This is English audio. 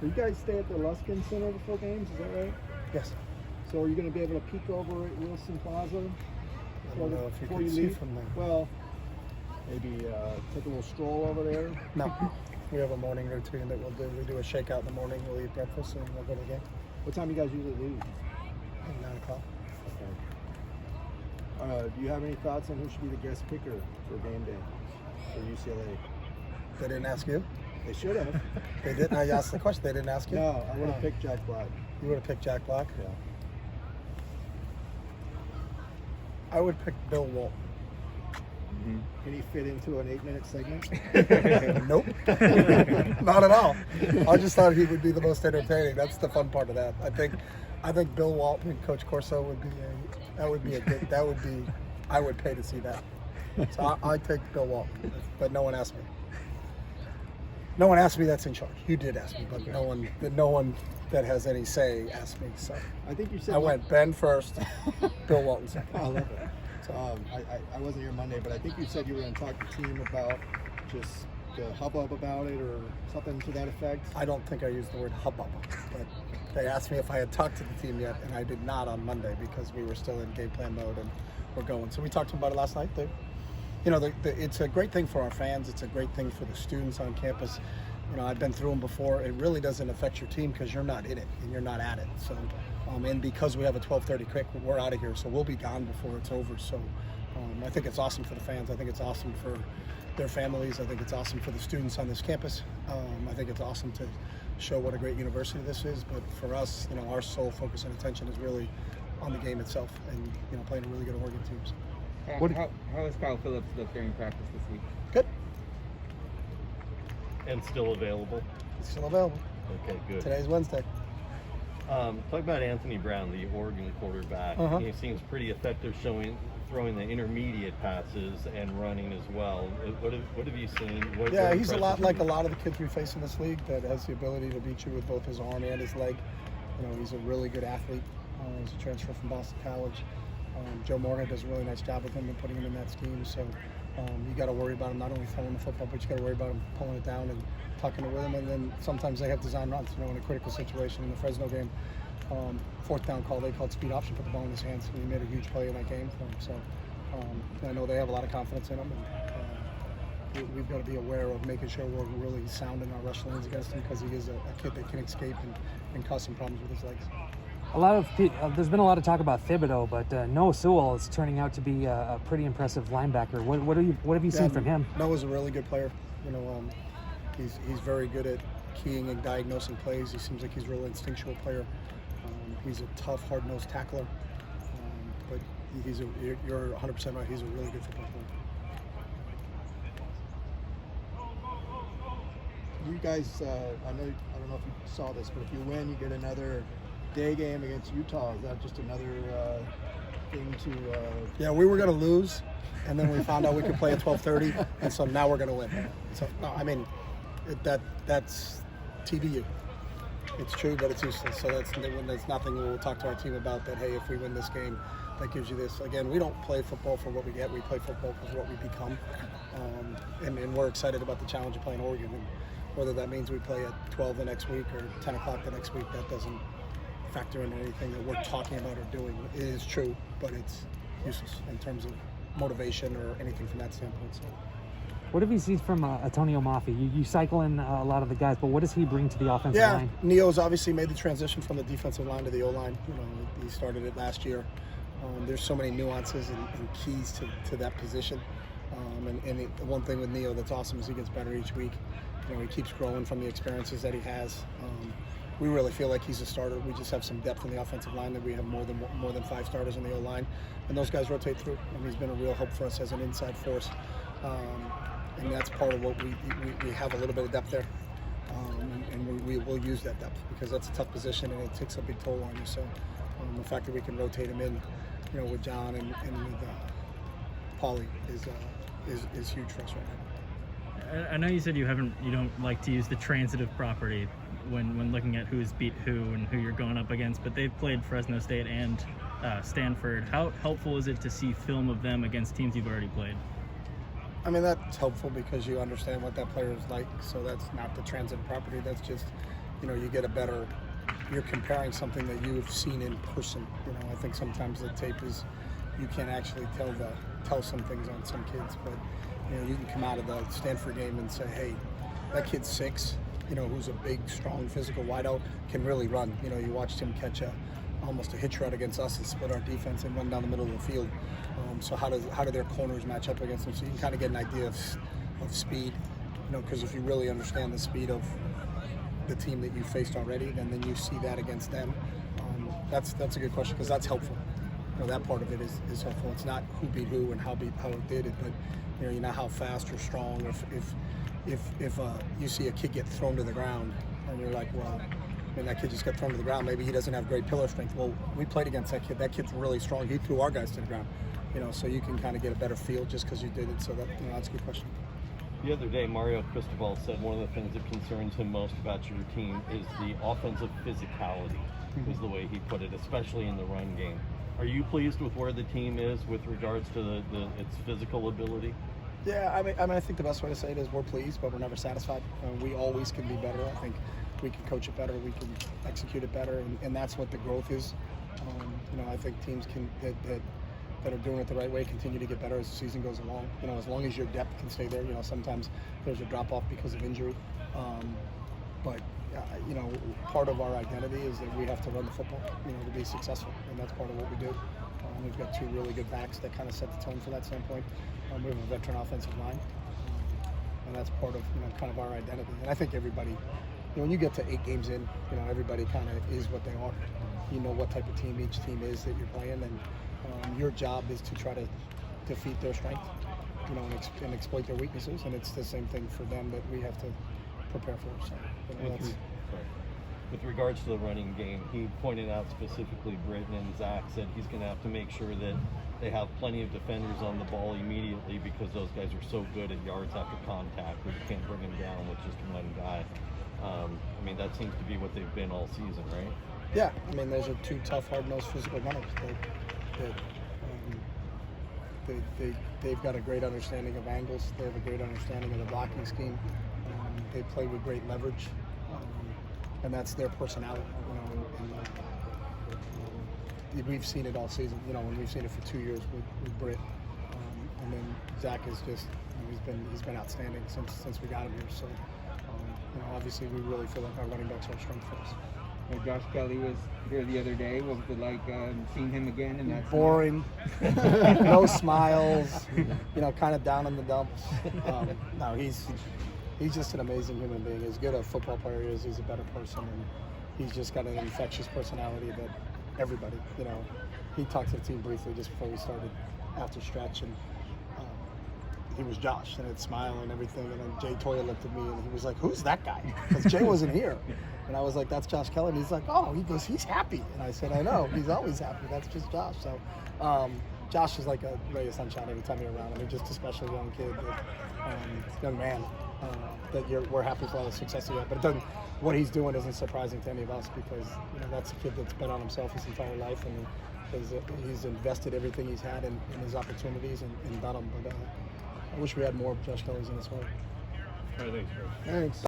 You guys stay at the Luskin Center before games, is that right? Yes. So are you going to be able to peek over at Wilson Plaza I don't know if you before can you see leave? from there. Well, maybe take a little stroll over there. No. We have a morning routine that we'll do. We do a shakeout in the morning. We'll eat breakfast and we'll go to the game. What time do you guys usually leave? At 9 o'clock. Okay. Do you have any thoughts on who should be the guest picker for game day for UCLA? They didn't ask you? They should have. They didn't? I asked the question. They didn't ask you? No, I would have picked Jack Black. You would have picked Jack Black? Yeah. I would pick Bill Walton. Mm-hmm. Can he fit into an 8-minute segment? Nope. Not at all. I just thought he would be the most entertaining. That's the fun part of that. I think Bill Walton and Coach Corso would be I would pay to see that. So I'd take Bill Walton, but no one asked me. No one asked me that's in charge. You did ask me, but no one that has any say asked me. So I think you said I went Ben first, Bill Walton second. I love it. I wasn't here Monday, but I think you said you were going to talk to the team about just the hubbub about it or something to that effect. I don't think I used the word hubbub, but they asked me if I had talked to the team yet, and I did not on Monday because we were still in game plan mode and we're going. So we talked to them about it last night. It's a great thing for our fans. It's a great thing for the students on campus. I've been through them before. It really doesn't affect your team because you're not in it and you're not at it. So, and because we have a 12:30 kick, we're out of here. So we'll be gone before it's over. So I think it's awesome for the fans. I think it's awesome for their families. I think it's awesome for the students on this campus. I think it's awesome to show what a great university this is. But for us, our sole focus and attention is really on the game itself and playing a really good Oregon team. How is Kyle Phillips look during practice this week? Good. And still available? He's still available. Okay, good. Today's Wednesday. Talk about Anthony Brown, the Oregon quarterback. He seems pretty effective throwing the intermediate passes and running as well. What have you seen? He's a lot like a lot of the kids we face in this league that has the ability to beat you with both his arm and his leg. He's a really good athlete. He's a transfer from Boston College. Joe Morgan does a really nice job with him and putting him in that scheme. So you got to worry about him not only throwing the football, but you got to worry about him pulling it down and tucking it with him. And then sometimes they have design runs. In a critical situation in the Fresno game, fourth down call, they called speed option, put the ball in his hands, and he made a huge play in that game for him. So I know they have a lot of confidence in him, and we've got to be aware of making sure we're really sound in our rush lanes against him because he is a kid that can escape and cause some problems with his legs. There's been a lot of talk about Thibodeau, but Noah Sewell is turning out to be a pretty impressive linebacker. What have you seen from him? Noah's a really good player. He's very good at keying and diagnosing plays. He seems like he's a real instinctual player. He's a tough, hard-nosed tackler. But you're 100% right. He's a really good football player. You guys, I don't know if you saw this, but if you win, you get another day game against Utah. Is that just another thing to? Yeah, we were going to lose, and then we found out we could play at 12:30, and so now we're going to win. So no, I mean, that's TBU. It's true, but it's useless. So that's nothing we'll talk to our team about. That hey, if we win this game, that gives you this. Again, we don't play football for what we get. We play football for what we become, and we're excited about the challenge of playing Oregon. And whether that means we play at 12 the next week or 10 o'clock the next week, that doesn't factor in anything that we're talking about or doing. It is true, but it's useless in terms of motivation or anything from that standpoint. So. What have you seen from Antonio Mafi? You cycle in a lot of the guys, but what does he bring to the offensive line? Neo's obviously made the transition from the defensive line to the O-line. He started it last year. There's so many nuances and keys to that position. And the one thing with Neo that's awesome is he gets better each week. He keeps growing from the experiences that he has. We really feel like he's a starter. We just have some depth in the offensive line that we have more than 5 starters in the O-line, and those guys rotate through. He's been a real help for us as an inside force, and that's part of what we have a little bit of depth there, and we will use that depth because that's a tough position and it takes a big toll on you. So the fact that we can rotate him in, with John and with Paulie is huge for us right now. I know you said you don't like to use the transitive property when looking at who's beat who and who you're going up against, but they've played Fresno State and Stanford. How helpful is it to see film of them against teams you've already played? I mean, that's helpful because you understand what that player is like, so that's not the transitive property. That's just you get a better. You're comparing something that you've seen in person. I think sometimes the tape is, you can't actually tell some things on some kids, but you can come out of the Stanford game and say, hey, that kid's 6, who's a big, strong, physical wideout, can really run. You watched him catch almost a hitch route against us and split our defense and run down the middle of the field. So how do their corners match up against them? So you can kind of get an idea of speed, because if you really understand the speed of the team that you faced already, then you see that against them. That's a good question, because that's helpful. That part of it is helpful. It's not who beat who and how it did it, but you know how fast or strong. If you see a kid get thrown to the ground and you're like, well, that kid just got thrown to the ground. Maybe he doesn't have great pillar strength. Well, we played against that kid. That kid's really strong. He threw our guys to the ground. So you can kind of get a better feel just because you did it. So that's a good question. The other day, Mario Cristobal said one of the things that concerns him most about your team is the offensive physicality, was the way he put it, especially in the run game. Are you pleased with where the team is with regards to its physical ability? Yeah, I think the best way to say it is we're pleased, but we're never satisfied. We always can be better. I think we can coach it better, we can execute it better, and that's what the growth is. I think teams that are doing it the right way continue to get better as the season goes along. As long as your depth can stay there. Sometimes there's a drop off because of injury, but part of our identity is that we have to run the football, to be successful, and that's part of what we do. We've got 2 really good backs that kind of set the tone for that standpoint. We have a veteran offensive line, and that's part of kind of our identity. And I think everybody, when you get to 8 games in, everybody kind of is what they are. You know what type of team each team is that you're playing, and your job is to try to defeat their strength, and exploit their weaknesses. And it's the same thing for them that we have to prepare for. So, with regards to the running game, he pointed out specifically, Britton and Zach said he's going to have to make sure that they have plenty of defenders on the ball immediately, because those guys are so good at yards after contact where you can't bring them down with just one guy. That seems to be what they've been all season, right? Yeah, those are 2 tough, hard-nosed physical runners. They've got a great understanding of angles. They have a great understanding of the blocking scheme. They play with great leverage, and that's their personality. We've seen it all season. And we've seen it for 2 years with Britt, and then Zach is just he's been outstanding since we got him here. So obviously we really feel like our running backs are a strength for us. Josh Kelly was here the other day. What was it like seeing him again? And that's boring. No smiles. Kind of down in the dumps. No, he's just an amazing human being. As good a football player he is, he's a better person, and he's just got an infectious personality that everybody. He talked to the team briefly just before we started after stretch, and he was Josh, and it's smile and everything. And then Jay Toya looked at me and he was like, "Who's that guy?" Because Jay wasn't here. And I was like, "That's Josh Kelly." And he's like, "Oh," he goes, "He's happy." And I said, "I know, he's always happy. That's just Josh." So Josh is like a ray of sunshine every time you're around him. Just a special young kid, young man, that we're happy for all the success he had. But what he's doing isn't surprising to any of us, because that's a kid that's bet on himself his entire life, and he's invested everything he's had in his opportunities and done them. But I wish we had more of Josh Kellys in this world. All right, thanks, Coach. Thanks.